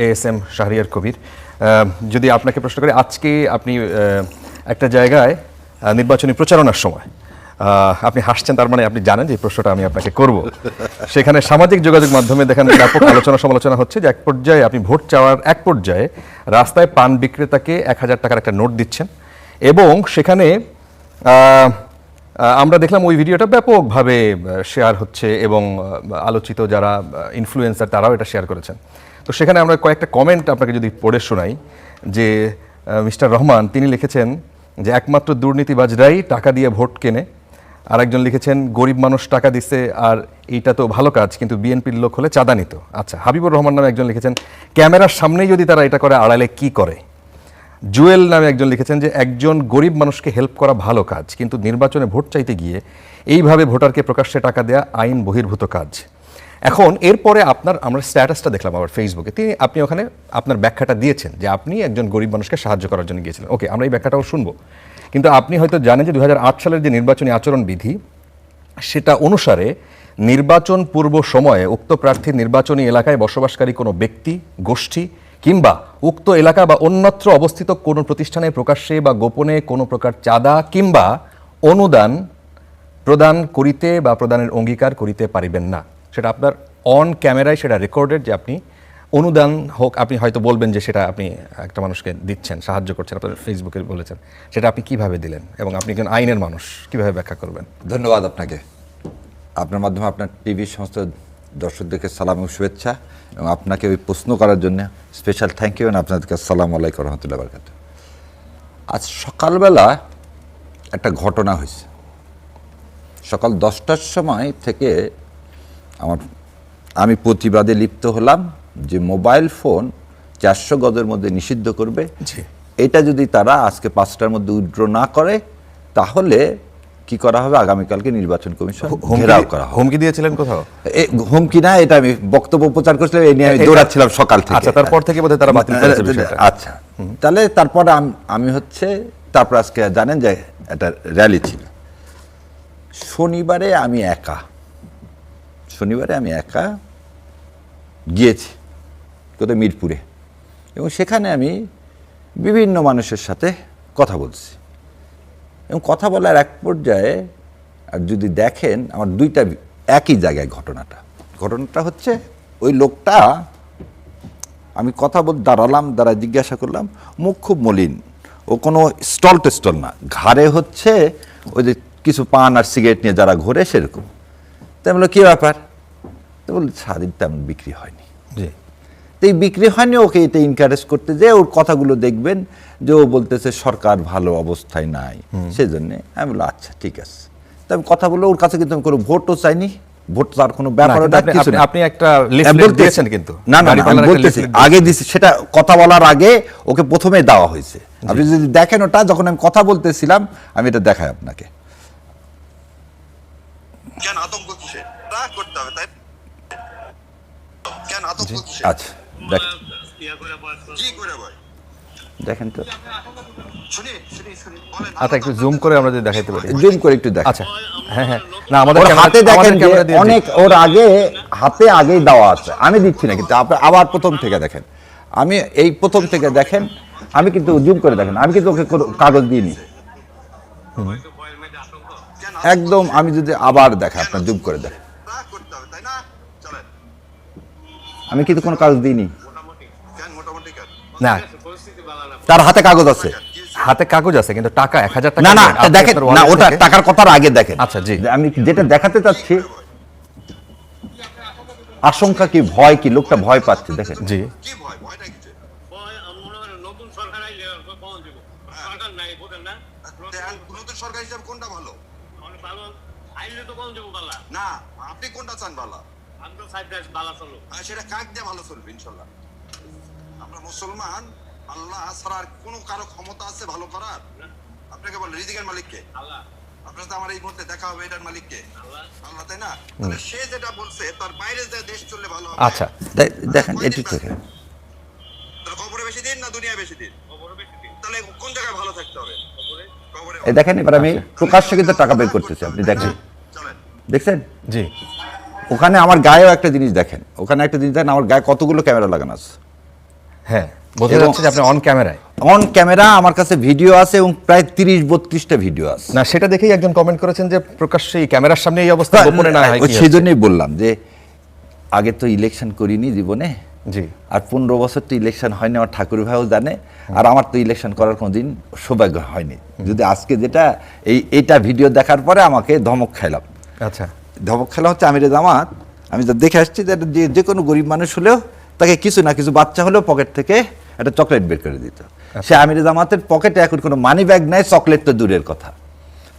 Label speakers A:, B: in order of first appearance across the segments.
A: ASM Shahriar Kabir, যদি আপনাকে প্রশ্ন করি, আজকে আপনি একটা জায়গায় নির্বাচনী প্রচারণার সময় আপনি হাসছেন, তার মানে আপনি জানেন যে এই প্রশ্নটা আমি আপনাকে করব। সেখানে সামাজিক যোগাযোগ মাধ্যমে দেখেন ব্যাপক আলোচনা সমালোচনা হচ্ছে যে এক পর্যায়ে আপনি ভোট চাওয়ার এক পর্যায়ে রাস্তায় পান বিক্রেতাকে 1000 টাকার একটা নোট দিচ্ছেন এবং সেখানে আমরা দেখলাম ওই ভিডিওটা ব্যাপকভাবে শেয়ার হচ্ছে এবং আলোচিত যারা ইনফ্লুয়েন্সার তারাও এটা শেয়ার করেছেন। তো সেখানে আমরা কয়েকটা কমেন্ট আপনাকে যদি পড়ে শোনাই, যে মিস্টার রহমান তিনি লিখেছেন যে একমাত্র দুর্নীতিবাজরাই টাকা দিয়ে ভোট কেনে। আরেকজন লিখেছেন গরিব মানুষ টাকা দিচ্ছে আর এইটা তো ভালো কাজ, কিন্তু বিএনপির লোক হলে চাঁদা নিত। আচ্ছা, হাবিবুর রহমান নামে একজন লিখেছেন ক্যামেরার সামনেই যদি তারা এটা করে আড়ালে কি করে। জুয়েল নামে একজন লিখেছেন যে একজন গরিব মানুষকে হেল্প করা ভালো কাজ, কিন্তু নির্বাচনে ভোট চাইতে গিয়ে এইভাবে ভোটারকে প্রকাশ্যে টাকা দেওয়া আইন বহির্ভূত কাজ। এখন এরপরে আমরা স্ট্যাটাসটা দেখলাম আবার ফেসবুকে, আপনি ওখানে আপনার ব্যাখ্যাটা দিয়েছেন যে আপনি একজন গরিব মানুষকে সাহায্য করার জন্য গিয়েছিলেন। ওকে, আমরা এই ব্যাখ্যাটাও শুনবো, কিন্তু আপনি হয়তো জানেন যে 2008 সালের যে নির্বাচনী আচরণ বিধি, সেটা অনুসারে নির্বাচন পূর্ব সময়ে উক্ত প্রার্থীর নির্বাচনী এলাকায় বসবাসকারী কোনো ব্যক্তি, গোষ্ঠী কিংবা উক্ত এলাকা বা অন্যত্র অবস্থিত কোনো প্রতিষ্ঠানে প্রকাশ্যে বা গোপনে কোনো প্রকার চাঁদা কিংবা অনুদান প্রদান করিতে বা প্রদানের অঙ্গীকার করিতে পারিবেন না। সেটা আপনার অন ক্যামেরায় সেটা রেকর্ডেড যে আপনি অনুদান হোক, আপনি হয়তো বলবেন যে সেটা আপনি একটা মানুষকে দিচ্ছেন, সাহায্য করছেন, আপনার ফেসবুকে বলেছেন, সেটা আপনি কিভাবে দিলেন এবং আপনি একজন আইনের মানুষ, কিভাবে ব্যাখ্যা করবেন?
B: ধন্যবাদ আপনাকে। আপনার মাধ্যমে আপনার টিভির সমস্ত দর্শকদেরকে সালাম ও শুভেচ্ছা, এবং আপনাকে ওই প্রশ্ন করার জন্য স্পেশাল থ্যাংক ইউ। আপনাদেরকে আসসালামু আলাইকুম রহমতুল্লাহ বারকাতুহু। আজ সকালবেলা একটা ঘটনা হয়েছে। সকাল 10টার সময় থেকে আমি প্রতিবাদে লিপ্ত হলাম যে মোবাইল ফোন 400 গজের মধ্যে নিষিদ্ধ করবে। এটা যদি তারা আজকে 5টার মধ্যে উইথড্র না করে তাহলে কি করা হবে, আগামীকালকে নির্বাচন কমিশন ঘেরাও করা হবে।
A: হুমকি দিয়েছিলেন কোথাও?
B: হুমকি না, এটা আমি বক্তব্য প্রচার করছিলাম, এই নিয়ে আমি দৌড়াচ্ছিলাম সকাল থেকে।
A: আচ্ছা, তারপর থেকে বোধহয় তারা বাতিল করেছে বিষয়টা।
B: আচ্ছা, তাহলে তারপর আমি তারপর আজকে জানেন যে একটা র্যালি ছিল। শনিবারে আমি একা গিয়েছি কোথায় মিরপুরে, এবং সেখানে আমি বিভিন্ন মানুষের সাথে কথা বলছি, এবং কথা বলার এক পর্যায়ে আর যদি দেখেন আমার দুইটা একই জায়গায় ঘটনাটা হচ্ছে ওই লোকটা, আমি কথা বল দাঁড়ায় জিজ্ঞাসা করলাম, মুখ খুব মলিন, ও কোনো স্টল না, ঘাড়ে হচ্ছে ওই যে কিছু পান আর সিগারেট নিয়ে যারা ঘোরে সেরকম। তাই বললো কী ব্যাপার, তো বলল সারাদিন তেমন বিক্রি হয়নি। তো এই বিক্রি হয়নি, ওকে এটা এনকারেজ করতে যে ওর কথাগুলো দেখবেন যে ও বলতেছে সরকার ভালো অবস্থায় নাই, সেই জন্যে আমি বললাম আচ্ছা ঠিক আছে। তো আমি কথা বললো, ওর কাছে কিন্তু আমি কোনো ভোটও চাইনি, ভোট তার কোনো ব্যাপার।
A: আপনি একটা লিফলেট দিয়েছেন, কিন্তু
B: না আমি বলতেছি আগে দিছি, সেটা কথা বলার আগে ওকে প্রথমে দেওয়া হয়েছে। আপনি যদি দেখেন ওটা, যখন আমি কথা বলতেছিলাম, আমি এটা দেখাই আপনাকে।
C: কেন আতঙ্ক কিসে রাগ করতে হবে, তাই কেন আতঙ্ক কিসে?
B: আচ্ছা দেখেন তো,
A: আচ্ছা একটু জুম করে আমরা যদি দেখাইতে পারি,
B: জুম করে একটু দেখেন।
A: আচ্ছা হ্যাঁ, না আমাদের
B: হাতে দেখেন অনেক, ওর হাতে আগেই দেওয়া আছে, আমি দিচ্ছি না, কিন্তু আবার প্রথম থেকে দেখেন, আমি এই প্রথম থেকে দেখেন, আমি কিন্তু জুম করে দেখেন, আমি কিন্তু ওকে কাগজ দিইনি একদম। আমি যদি আবার দেখেন, আপনার জুম করে দেখেন, আমি কিন্তু কোনো কাগজ দিইনি।
A: না,
B: তার হাতে কাগজ আছে,
A: কিন্তু টাকা 1000 টাকা
B: না দেখেন না, ওটা টাকার কথার আগে দেখেন।
A: আচ্ছা জি,
B: আমি যেটা দেখাতে চাচ্ছি, আশঙ্কা কি, ভয় কি, লোকটা ভয় পাচ্ছে দেখেন।
A: জি
C: সরকার হিসাবে কোনটা ভালো? না আপনি কোনটা চান ভালো? সেটা কাক দিয়ে ভালো চলবে ইনশাল্লাহ। আমরা মুসলমান, আল্লাহ ছাড়া কোনো কারো ক্ষমতা আছে ভালো করার? আপনাকে বল রিজিকের মালিককে আল্লাহ। আপনার সাথে আমার এই মুহূর্তে দেখা হবে, এটার মালিককে আল্লাহ, তাই না? তাহলে সে যেটা বলছে তার বাইরে যে দেশ চললে ভালো হবে।
A: আচ্ছা
B: দেখেন এটি থেকে
C: কবরে বেশি দিন না দুনিয়া বেশি দিন? তাহলে কোন জায়গায় ভালো থাকতে হবে?
B: এই দেখেন, এবার আমি প্রকাশ্যে কিন্তু টাকা বের করতেছি, আপনি দেখেন, দেখছেন
A: জি।
B: ওখানে আমার গায়েও একটা জিনিস দেখেন, আমার গায়ে কতগুলো ক্যামেরা লাগানো আছে,
A: হ্যাঁ, বোঝা যাচ্ছে যে আপনি অন ক্যামেরায়।
B: অন ক্যামেরা আমার কাছে ভিডিও আছে এবং প্রায় 30-32টা ভিডিও আছে।
A: না, সেটা দেখেই একজন কমেন্ট করেছেন যে প্রকাশ্যে ক্যামেরার সামনে এই অবস্থা, গোপনে না হয় কি?
B: সেই জন্যই বললাম যে আগে তো ইলেকশন করিনি জীবনে,
A: জি,
B: আর 15 বছর তো ইলেকশন হয়নি, আমার ঠাকুর ভাইও জানে, আর আমার তো ইলেকশন করার কোনোদিন সৌভাগ্য হয়নি। যদি আজকে যেটা এইটা ভিডিও দেখার পরে আমাকে ধমক খাইলাম,
A: আচ্ছা,
B: ধমক খেলা হচ্ছে আমিরে জামাত, আমি তো দেখে আসছি যে কোনো গরিব মানুষ হলেও তাকে কিছু না কিছু বাচ্চা হলেও পকেট থেকে একটা চকলেট বের করে দিত। সে আমিরে জামাতের পকেটে এখন কোনো মানি ব্যাগ নাই, চকলেট তো দূরের কথা,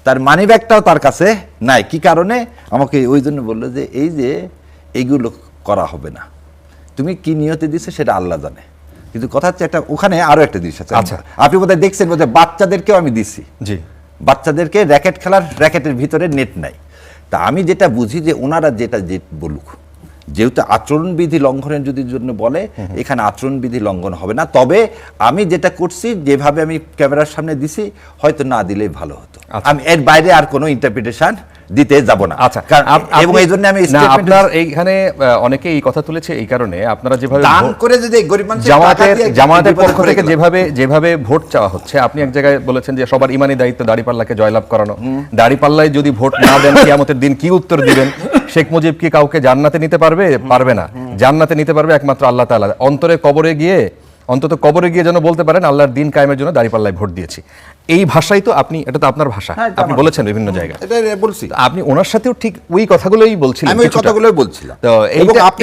B: তার মানি ব্যাগটাও তার কাছে নাই। কি কারণে? আমাকে ওই জন্য বললো যে এই যে এইগুলো করা হবে না, তুমি কি নিয়তে দিচ্ছে সেটা আল্লাহ জানে, কিন্তু কথা হচ্ছে একটা ওখানে আরো একটা জিনিস আছে।
A: আচ্ছা,
B: আপনি বোধহয় দেখছেন, বোধহয় বাচ্চাদেরকেও আমি দিছি,
A: জি,
B: বাচ্চাদেরকে র্যাকেট খেলার, র্যাকেটের ভিতরে নেট নাই। তা আমি যেটা বুঝি যে ওনারা যেটা বলুক, যেহেতু আচরণবিধি লঙ্ঘনের যদি জন্য বলে, এখানে আচরণবিধি লঙ্ঘন হবে না। তবে আমি যেটা করছি, যেভাবে আমি ক্যামেরার সামনে দিছি, হয়তো না দিলেই ভালো হতো। আমি এর বাইরে আর কোনো ইন্টারপ্রিটেশন দিতে যাব না।
A: আচ্ছা,
B: এবং এই জন্য আমি
A: আপনার এইখানে অনেকে এই কথা তুলেছে এই কারণে, আপনারা যেভাবে
B: দান করে যদি গরিব মানুষের
A: জামাতের পক্ষ থেকে যেভাবে ভোট চাওয়া হচ্ছে, আপনি এক জায়গায় বলেছেন যে সবার ইমানি দায়িত্ব দাড়িপাল্লাকে জয়লাভ করানো। দাড়িপাল্লায় যদি ভোট না দেন কিয়ামতের দিন কি উত্তর দিবেন? শেখ মুজিব কি কাউকে জান্নাতে নিতে পারবে? পারবে না। জান্নাতে নিতে পারবে একমাত্র আল্লাহ তাআলা। অন্তত কবরে গিয়ে যেন বলতে পারেন আল্লাহর দিন কায়েমের জন্য দাড়িপাল্লায় ভোট দিয়েছি। এই ভাষাই তো আপনি, এটা তো আপনার ভাষা, আপনি বলেছেন বিভিন্ন জায়গায়,
B: এটা বলছি।
A: আপনি ওনার সাথেও ঠিক ওই কথাগুলোই বলছিলেন।
B: আমি ওই কথাগুলোই বলছিলাম।
A: তো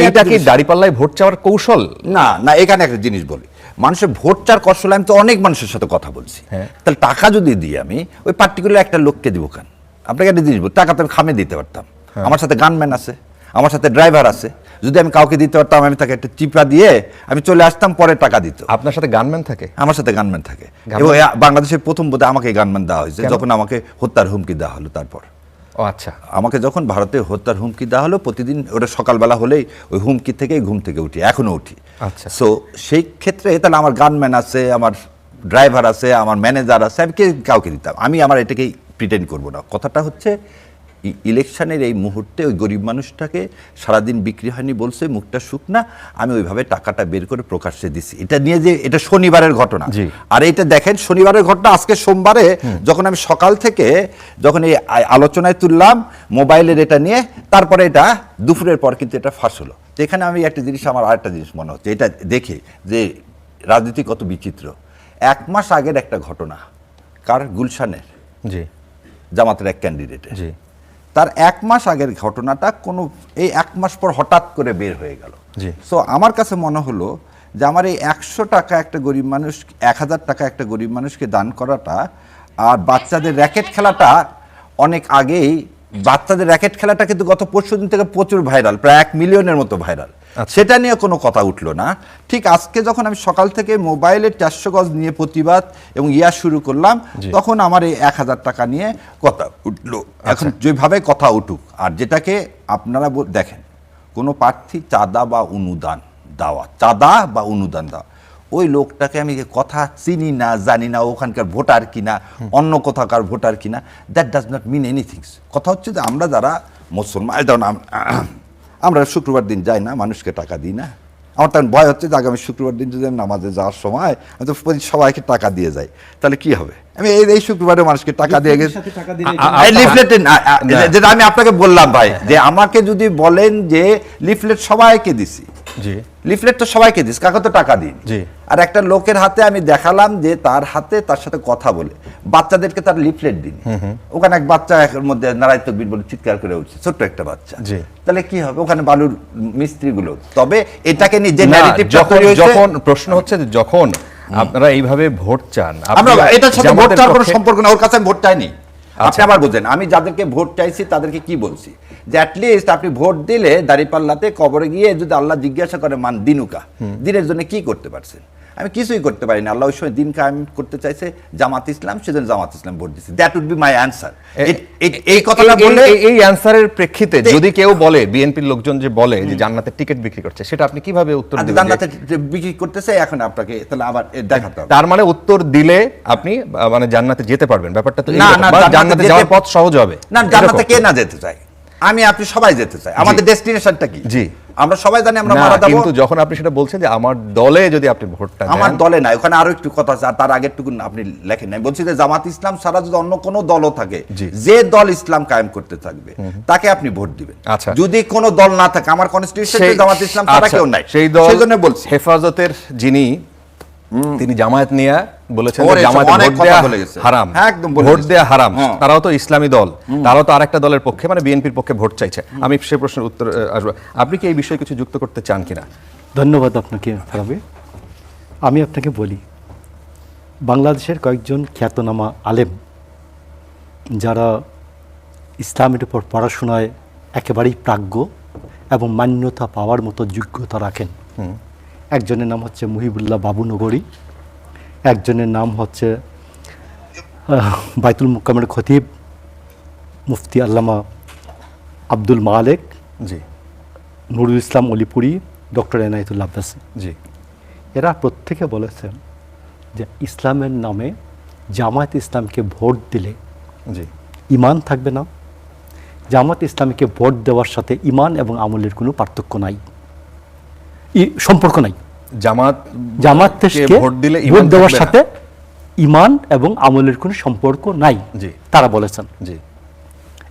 A: এইটা কি দাড়িপাল্লায় ভোট চাওয়ার কৌশল?
B: না না, এখানে একটা জিনিস বলি, মানুষের ভোট চাওয়ার কৌশল, আমি তো অনেক মানুষের সাথে কথা বলছি। তাহলে টাকা যদি দিই আমি ওই পার্টিকুলার একটা লোককে দিব কেন? আপনাকে একটা জিনিস বল, টাকা তো আমি খামে দিতে পারতাম। আমার সাথে গানম্যান আছে, আমার সাথে ড্রাইভার আছে, যদি আমি কাউকে দিতে পারতাম আমি তাকে একটা চিপা দিয়ে আমি চলে আসতাম, পরে টাকা দিত।
A: আপনার সাথে গানম্যান থাকে?
B: আমার সাথে গানম্যান থাকে, এবং বাংলাদেশের প্রথম বোধহয় আমাকে গানম্যান দেওয়া হয়েছে যখন আমাকে হত্যার হুমকি দেওয়া হলো। তারপর
A: ও আচ্ছা,
B: আমাকে যখন ভারতে হত্যার হুমকি দেওয়া হলো, প্রতিদিন ওটা সকালবেলা হলেই ওই হুমকি থেকেই ঘুম থেকে উঠি, এখনো উঠি।
A: আচ্ছা,
B: সো সেই ক্ষেত্রে তাহলে আমার গানম্যান আছে, আমার ড্রাইভার আছে, আমার ম্যানেজার আছে, আমি কাউকে দিতাম। আমি আমার এটাকেই প্রিটেন্ড করবো না। কথাটা হচ্ছে ইলেকশনের এই মুহূর্তে ওই গরিব মানুষটাকে সারাদিন বিক্রি হয়নি বলছে, মুখটা শুকনা, আমি ওইভাবে টাকাটা বের করে প্রকাশ্যে দিছি। এটা নিয়ে যে এটা শনিবারের ঘটনা, আর এটা দেখেন শনিবারের ঘটনা। আজকে সোমবারে যখন আমি সকাল থেকে যখন এই আলোচনায় তুললাম মোবাইলের এটা নিয়ে, তারপরে এটা দুপুরের পর কিন্তু এটা ফাঁস হলো। তো এখানে আমি একটা জিনিস, আমার আরেকটা জিনিস মনে হচ্ছে এটা দেখে যে রাজনীতি কত বিচিত্র। 1 মাস আগের একটা ঘটনা, কার? গুলশানের,
A: জি,
B: জামাতের এক ক্যান্ডিডেটের।
A: জি,
B: তার 1 মাস আগের ঘটনাটা কোনো এই 1 মাস পর হঠাৎ করে বের হয়ে গেল। সো আমার কাছে মনে হলো যে আমার এই 100 টাকা একটা গরিব মানুষ, 1000 টাকা একটা গরিব মানুষকে দান করাটা, আর বাচ্চাদের র্যাকেট খেলাটা অনেক আগেই, বাচ্চাদের র্যাকেট খেলাটা কিন্তু গত পরশুদিন থেকে প্রচুর ভাইরাল, প্রায় 1 মিলিয়নের মতো ভাইরাল। সেটা নিয়ে কোনো কথা উঠলো না। ঠিক আজকে যখন আমি সকাল থেকে মোবাইলের 400 গজ নিয়ে প্রতিবাদ এবং শুরু করলাম, তখন আমার এই 1000 টাকা নিয়ে কথা উঠলো। এখন যেভাবে কথা উঠুক, আর যেটাকে আপনারা দেখেন, কোনো প্রার্থী চাঁদা বা অনুদান দেওয়া, ওই লোকটাকে আমি কথা চিনি না, জানি না ওখানকার ভোটার কিনা, অন্য কোথাকার ভোটার কিনা, that does not mean anything. কথা হচ্ছে যে আমরা যারা মুসলমান, আমরা শুক্রবার দিন যাই না, মানুষকে টাকা দিই না। আমার তখন ভয় হচ্ছে যে আগামী শুক্রবার দিন যদি আমি নামাজে যাওয়ার সময় আমি তো সবাইকে টাকা দিয়ে যাই, তাহলে কি হবে? আমি এই শুক্রবারে মানুষকে টাকা দিয়ে গেছি। যেটা আমি আপনাকে বললাম ভাই, যে আমাকে যদি বলেন যে লিফলেট সবাইকে দিছি, লিফলেট তো সবাইকে দিস, কাকে তো টাকা দিই। আর একটা লোকের হাতে আমি দেখালাম যে তার হাতে, তার সাথে কথা বলে বাচ্চাদেরকে তার লিফলেট দিন। ওখানে এক বাচ্চা এর মধ্যে নারায় তকবীর বলে চিৎকার করে উঠছে, ছোট্ট একটা বাচ্চা। তাহলে কি হবে? ওখানে বালুর মিস্ত্রিগুলো। তবে এটাকে নিয়ে যে ন্যারেটিভটা তৈরি হয়েছে,
A: যখন প্রশ্ন হচ্ছে যে যখন আপনারা এইভাবে ভোট চান,
B: আমরা এটার সাথে ভোট চাওয়ার কোনো সম্পর্ক না, ওর কাছে আমি ভোট চাইনি। আপনি আবার বুঝেন, আমি যাদেরকে ভোট চাইছি তাদেরকে কি বলছি, যে অ্যাটলিস্ট আপনি ভোট দিলে দাঁড়িপাল্লাতে কবরে গিয়ে যদি আল্লাহ জিজ্ঞাসা করে মান দিনুকা, দিনের জন্য কি করতে পারছেন? আমি কিছুই করতে পারিনি। আল্লাহ ওই সময় দিন কায়েম করতে চাইছে জামাত ইসলাম, সেজন্য জামাত ইসলাম ভোট দিচ্ছি। That would be my answer. এই কথাটা বললে,
A: এই অ্যানসারের প্রেক্ষিতে যদি কেউ বলে, বিএনপির লোকজন যে বলে যে জান্নাতের টিকিট বিক্রি করছে, সেটা আপনি কিভাবে উত্তর দিবেন?
B: জান্নাতের বিক্রি করতেছে, এখন আপনাকে তাহলে আবার দেখাতে হবে।
A: তার মানে উত্তর দিলে আপনি মানে জান্নাতে যেতে পারবেন, ব্যাপারটা তো না, জান্নাতে যাওয়ার পথ সহজ হবে
B: না। জান্নাতে কে না যেতে চায়? আমি আপনি সবাই যেতে চাই, আমাদের ডেস্টিনেশনটা কি?
A: জি।
B: আমরা সবাই জানি আমরা
A: না,
B: মারা যাবো।
A: কিন্তু যখন আপনি সেটা বলছেন যে আমার দলে যদি আপনি ভোটটা
B: আমার
A: দেন,
B: দলে নাই, ওখানে আরো একটু কথা আছে, আর তার আগের টুকু আপনি লেখেন নাই। বলছি যে জামাত ইসলাম ছাড়া যদি অন্য কোনো দলও থাকে,
A: জি।
B: যে দল ইসলাম কায়েম করতে থাকবে তাকে আপনি ভোট দিবেন।
A: আচ্ছা।
B: যদি কোনো দল না থাকে, আমার কনস্টিটিউশনে জামাত ইসলাম ছাড়া
A: আচ্ছা,
B: কেউ নাই,
A: সেই দল
B: সেজন্য বলছি।
A: হেফাজতের যিনি, তিনি জামায়াত নিয়ে বলেছেন যে
B: ওরে,
A: জামায়াতে
B: অনেক
A: ভোট
B: কথা
A: দেয়া
B: বলে গেছে।
A: হারাম,
B: হ্যাঁ, একদম বলে
A: ভোট
B: গেছে।
A: দেয়া হারাম।
B: হ্যাঁ।
A: তারাও তো ইসলামী দল, তারাও তো আরেকটা দলের পক্ষে, মানে বিএনপির পক্ষে ভোট চাইছে। আমি সে প্রশ্নের উত্তর আসবো। আপনি কি এই বিষয়ে কিছু যুক্ত করতে চান কিনা?
D: ধন্যবাদ আপনাকে ফারাবি। আমি আপনাকে বলি, বাংলাদেশের কয়েকজন খ্যাতনামা আলেম যারা ইসলামের উপর পড়াশোনায় একেবারেই প্রাজ্ঞ এবং মান্যতা পাওয়ার মতো যোগ্যতা রাখেন। একজনের নাম হচ্ছে মুহিবুল্লাহ বাবুনগরী, একজনের নাম হচ্ছে বাইতুল মুকামের খতিব মুফতি আল্লামা আব্দুল মালেক,
A: জি
D: নুরুল ইসলাম অলিপুরি, ডক্টর এনায়েতুল্লাহ আব্বাসী।
A: জি
D: এরা প্রত্যেকে বলেছেন যে ইসলামের নামে জামায়াত ইসলামকে ভোট দিলে
A: জি
D: ঈমান থাকবে না। জামায়াত ইসলামকে ভোট দেওয়ার সাথে ঈমান এবং আমলের কোনো পার্থক্য নাই, সম্পর্ক নাই।
A: জামাতকে ভোট দিলে
D: ভোট
A: ঈমান
D: দেওয়ার
A: থাকবে না।
D: সাথে ঈমান এবং আমলের কোনো সম্পর্ক নাই,
A: জি।
D: তারা বলেছেন।
A: জি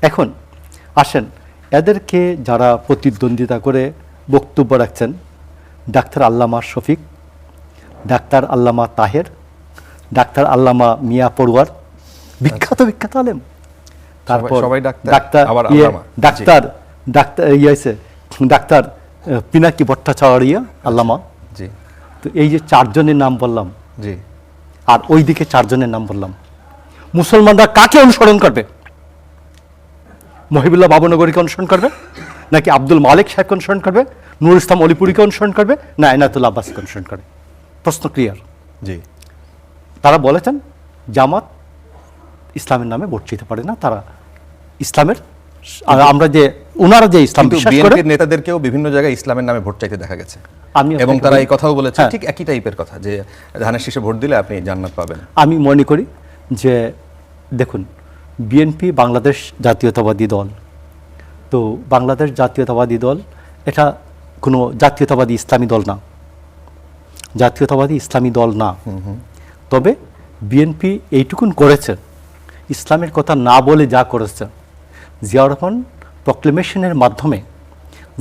D: এখন আসেন, এদেরকে যারা প্রতিদ্বন্দ্বিতা করে বক্তব্য রাখছেন, ডাক্তার আল্লামা শফিক, ডাক্তার আল্লামা তাহের, ডাক্তার আল্লামা মিয়া পড়ুয়ার, বিখ্যাত বিখ্যাত আলেম। তারপর
A: সবাই ডাক্তার,
D: ডাক্তার
A: আবার আল্লামা।
D: ডাক্তার ডাক্তার ইয়েছে ডাক্তার পিনাকি ভট্টাচার্য আল্লামা।
A: জি
D: তো এই যে চারজনের নাম বললাম,
A: জি
D: আর ওইদিকে চারজনের নাম বললাম, মুসলমানরা কাকে অনুসরণ করবে? মহিবুল্লাহ বাবুনগরীকে অনুসরণ করবে, নাকি আব্দুল মালিক সাহেবকে অনুসরণ করবে, নুরুল ইসলাম অলিপুরিকে অনুসরণ করবে, না এনায়েতুল্লাহ আব্বাসীকে অনুসরণ করবে? প্রশ্ন ক্লিয়ার।
A: জি
D: তারা বলেছেন জামাত ইসলামের নামে ভোট চাইতে পারে না, তারা ইসলামের আমরা যে ওনারা যে ইসলাম
A: কিন্তু
D: বিশ্বাস করে,
A: বিএনপির নেতাদেরকেও বিভিন্ন জায়গায় ইসলামের নামে ভোট চাইতে দেখা গেছে,
D: আমি আপনাকে
A: এবং তারা
D: বলি-
A: এই কথাও বলেছে
D: হ্যাঁ।
A: ঠিক একই টাইপের কথা, যে ধানের শীষে ভোট দিলে আপনি জান্নাত পাবেন।
D: আমি মনে করি যে দেখুন, বিএনপি বাংলাদেশ জাতীয়তাবাদী দল, তো বাংলাদেশ জাতীয়তাবাদী দল এটা কোনো জাতীয়তাবাদী ইসলামী দল না, জাতীয়তাবাদী ইসলামী দল না। তবে বিএনপি এইটুকুন করেছে, ইসলামের কথা না বলে যা করেছে, জিয়াউর রহমান প্রক্লেমেশনের মাধ্যমে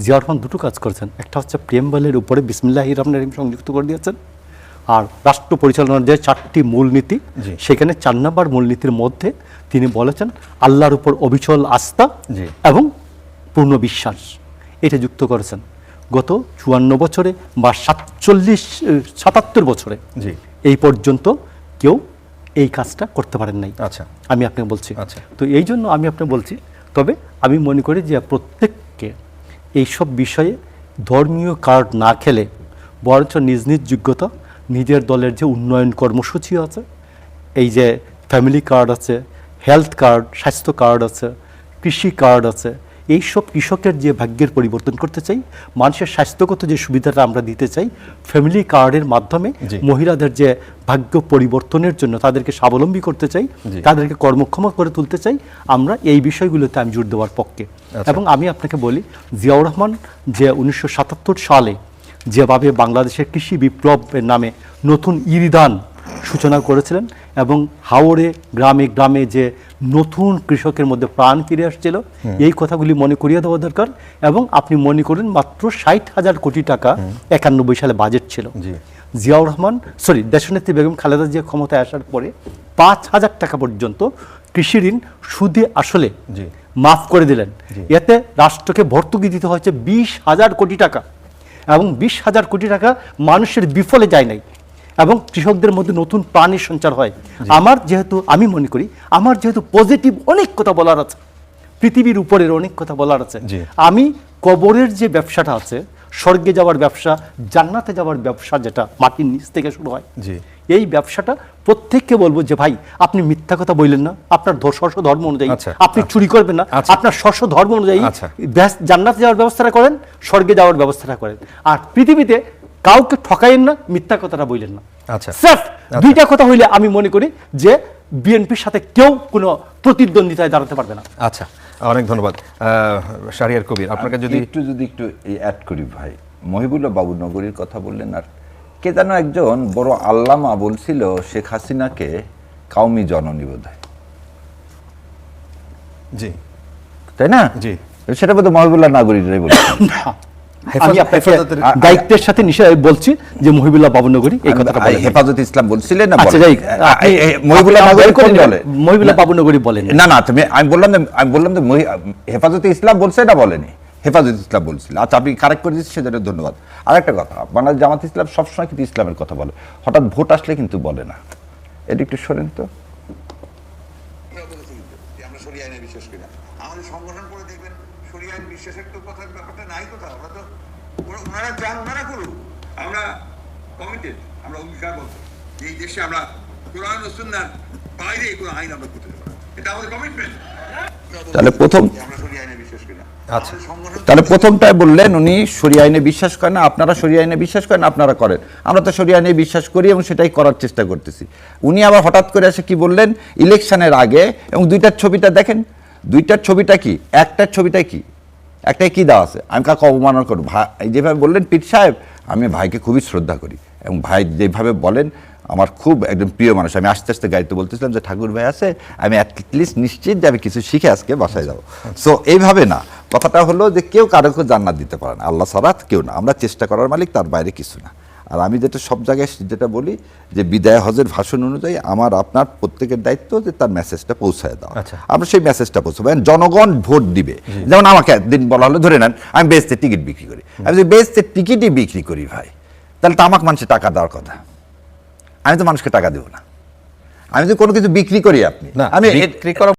D: জিয়াউর রহমান দুটো কাজ করেছেন। একটা হচ্ছে প্রিয়েম্বলের উপরে বিসমিল্লাহির রহমানির রহিম সংযুক্ত করে দিয়েছেন, আর রাষ্ট্র পরিচালনার যে 4টি মূলনীতি,
A: জি।
D: সেখানে 4 নম্বর মূলনীতির মধ্যে তিনি বলেছেন আল্লাহর উপর অবিচল আস্থা
A: জি।
D: এবং পূর্ণ বিশ্বাস, এটা যুক্ত করেছেন। গত 54 বছরে বা 77 বছরে
A: জি
D: এই পর্যন্ত কেউ এই কাজটা করতে পারেন নাই।
A: আচ্ছা
D: আমি আপনাকে বলছি।
A: আচ্ছা।
D: তো এই জন্য আমি আপনাকে বলছি, তবে আমি মনে করি যে প্রত্যেককে এইসব বিষয়ে ধর্মীয় কার্ড না খেলে বরঞ্চ নিজ নিজ যোগ্যতা, নিজের দলের যে উন্নয়ন কর্মসূচি আছে, এই যে ফ্যামিলি কার্ড আছে, হেলথ কার্ড, স্বাস্থ্য কার্ড আছে, কৃষি কার্ড আছে, এইসব কৃষকের যে ভাগ্যের পরিবর্তন করতে চাই, মানুষের স্বাস্থ্যগত যে সুবিধাটা আমরা দিতে চাই, ফ্যামিলি কার্ডের মাধ্যমে
A: জি।
D: মহিলাদের যে ভাগ্য পরিবর্তনের জন্য তাদেরকে স্বাবলম্বী করতে চাই,
A: জি।
D: তাদেরকে কর্মক্ষম করে তুলতে চাই, আমরা এই বিষয়গুলোতে আমি জোর দেওয়ার পক্ষে।
A: আচ্ছা।
D: এবং আমি আপনাকে বলি, জিয়াউর রহমান যে 1977 সালে যেভাবে বাংলাদেশের কৃষি বিপ্লবের নামে নতুন ইরিদান সূচনা করেছিলেন, এবং হাওড়ে গ্রামে গ্রামে যে নতুন কৃষকের মধ্যে প্রাণ ফিরে আসছিল, এই কথাগুলি মনে করিয়ে দেওয়া দরকার। এবং আপনি মনে করেন মাত্র 60,000 কোটি টাকা 91 সালে বাজেট ছিল।
A: জি।
D: জিয়াউর রহমান দেশনেত্রী বেগম খালেদা জিয়া ক্ষমতায় আসার পরে 5,000 টাকা পর্যন্ত কৃষি ঋণ সুদে আসলে
A: জি।
D: মাফ করে দিলেন। এতে রাষ্ট্রকে ভর্তুকি দিতে হয়েছে 20,000 কোটি টাকা, এবং 20,000 কোটি টাকা মানুষের বিফলে যায় নাই, এবং কৃষকদের মধ্যে নতুন প্রাণের সঞ্চার হয়। আমি মনে করি আমার যেহেতু পজিটিভ অনেক কথা বলার আছে, পৃথিবীর উপরের অনেক কথা বলার আছে,
A: জি।
D: আমি কবরের যে ব্যবসাটা আছে, স্বর্গে যাওয়ার ব্যবসা, জান্নাতে যাওয়ার ব্যবসা, যেটা মাটির নিচ থেকে শুরু হয়,
A: জি।
D: এই ব্যবসাটা প্রত্যেককে বলবো যে ভাই, আপনি মিথ্যা কথা বললেন না, আপনার স্বস্ব ধর্ম অনুযায়ী
A: আচ্ছা,
D: আপনি চুরি করবেন না,
A: আচ্ছা।
D: আপনার স্বস্ব ধর্ম অনুযায়ী
A: আচ্ছা।
D: জান্নাতে যাওয়ার ব্যবস্থাটা করেন, স্বর্গে যাওয়ার ব্যবস্থাটা করেন, আর পৃথিবীতে কাউকে ঠকাইন না, মিথ্যা কথাটা বললেন না।
A: আচ্ছা।
D: স্রেফ দুইটা কথা হইলে আমি মনে করি যে বিএনপির সাথে কেউ কোনো প্রতিদ্বন্দ্বিতায় দাঁড়াতে পারবে না।
A: আচ্ছা, অনেক ধন্যবাদ। শাহরিয়ার কবির, আপনাকে যদি
B: একটু অ্যাড করি ভাই, মহিবুল্লাহ বাবু নগরীর কথা বললেন, আর কে যেন একজন বড় আল্লামা বলছিল শেখ হাসিনাকে কাউমি জননী বোধহয়,
A: জি
B: তাই না?
A: জি।
B: সেটা বোধহয় মহিবুল্লাহ নাগরীরাই বলছেন।
D: আমি আপনাকে
A: হেফাজতের-
D: দায়িত্বের সাথে নিশ্চয় বলছি যে মহিবুল্লাহ বাবুনগরী এই কথাটা বলেন।
B: হেফাজত ইসলাম বলছিলেন না?
D: আচ্ছা,
B: বলেন।
D: যাই, আপনি
B: মহিবুল্লাহ
D: আপনি
B: নাগরী কোন
D: বলেন,
B: বলে?
D: মহিবুল্লাহ বাবুনগরী বলেন।
B: না না, আমি বললাম যে হেফাজতে ইসলাম বলছে না বলেনি, হেফাজত ইসলাম বলছিল। আচ্ছা, আপনি কারেক্ট করে দিচ্ছেন, সেজন্য ধন্যবাদ। আর একটা কথা, বাংলাদেশ জামাত ইসলাম সবসময় কিন্তু ইসলামের কথা বলে, হঠাৎ ভোট আসলে কিন্তু বলে না। এটা একটু শোনেন তো।
C: আমরা বলেছি যে আমরা শরিয়া আইনে বিশ্বাস করি না। আমাদের সংগঠন করে দেখবেন শরিয়া আইন বিশ্বাসের তো কথা ব্যাপারটা নাই কোথাও। আমরা তো ওনারা চান ওনারা করুক, আমরা কমিটেড, আমরা অঙ্গীকারবদ্ধ যে এই দেশে আমরা কোরআন ও সুন্নাহর বাইরে কোনো আইন আমরা করতে দেব না। এটা আমাদের কমিটমেন্ট।
B: তাহলে
C: আমরা শরিয়া আইনে বিশ্বাস করি না।
A: আচ্ছা।
C: আমাদের সংগঠন
B: তাহলে প্রথমটায় বললেন উনি শরিয়া আইনে বিশ্বাস করেন না, আপনারা শরিয়া আইনে বিশ্বাস করেন, আপনারা করেন। আমরা তো শরিয়া আইনে বিশ্বাস করি এবং সেটাই করার চেষ্টা করতেছি। উনি আবার হঠাৎ করে এসে কি বললেন, ইলেকশনের আগে, এবং দুইটার ছবিটা দেখেন, দুইটার ছবিটা কি, একটার ছবিটা কি, একটাই কি দেওয়া আছে, আমি কাকে অবমাননা করব। ভাই যেভাবে বললেন পীর সাহেব, আমি ভাইকে খুবই শ্রদ্ধা করি, এবং ভাই যেভাবে বলেন আমার খুব একদম প্রিয় মানুষ। আমি আস্তে আস্তে গাড়িতে বলতেছিলাম যে ঠাকুর ভাই আছে, আমি অ্যাটলিস্ট নিশ্চিত যে আমি কিছু শিখে আজকে বাসায় যাবো। সো এইভাবে না, কথাটা হলো যে কেউ কারোকে জান্নাত দিতে পারে না, আল্লাহ ছাড়া কেউ না। আমরা চেষ্টা করার মালিক, তার বাইরে কিছু না। আর আমি যেটা সব জায়গায় যেটা বলি যে বিদায় হজের ভাষণ অনুযায়ী আমার আপনার প্রত্যেকের দায়িত্ব যে তার মেসেজটা পৌঁছায় দেওয়া।
A: আচ্ছা।
B: আমরা সেই মেসেজটা পৌঁছাবো। জনগণ ভোট দিবে। যেমন আমাকে একদিন বলা হলো, ধরে নেন আমি বেহেশতের টিকিট বিক্রি করি, আমি যদি বেহেশতের টিকিটই বিক্রি করি ভাই, তাহলে তো আমাকে মানুষের টাকা দেওয়ার কথা, আমি তো মানুষকে টাকা দেবো না। আমি যদি কোনো কিছু বিক্রি করি, আপনি
A: না,
B: আমি
A: বিক্রি করা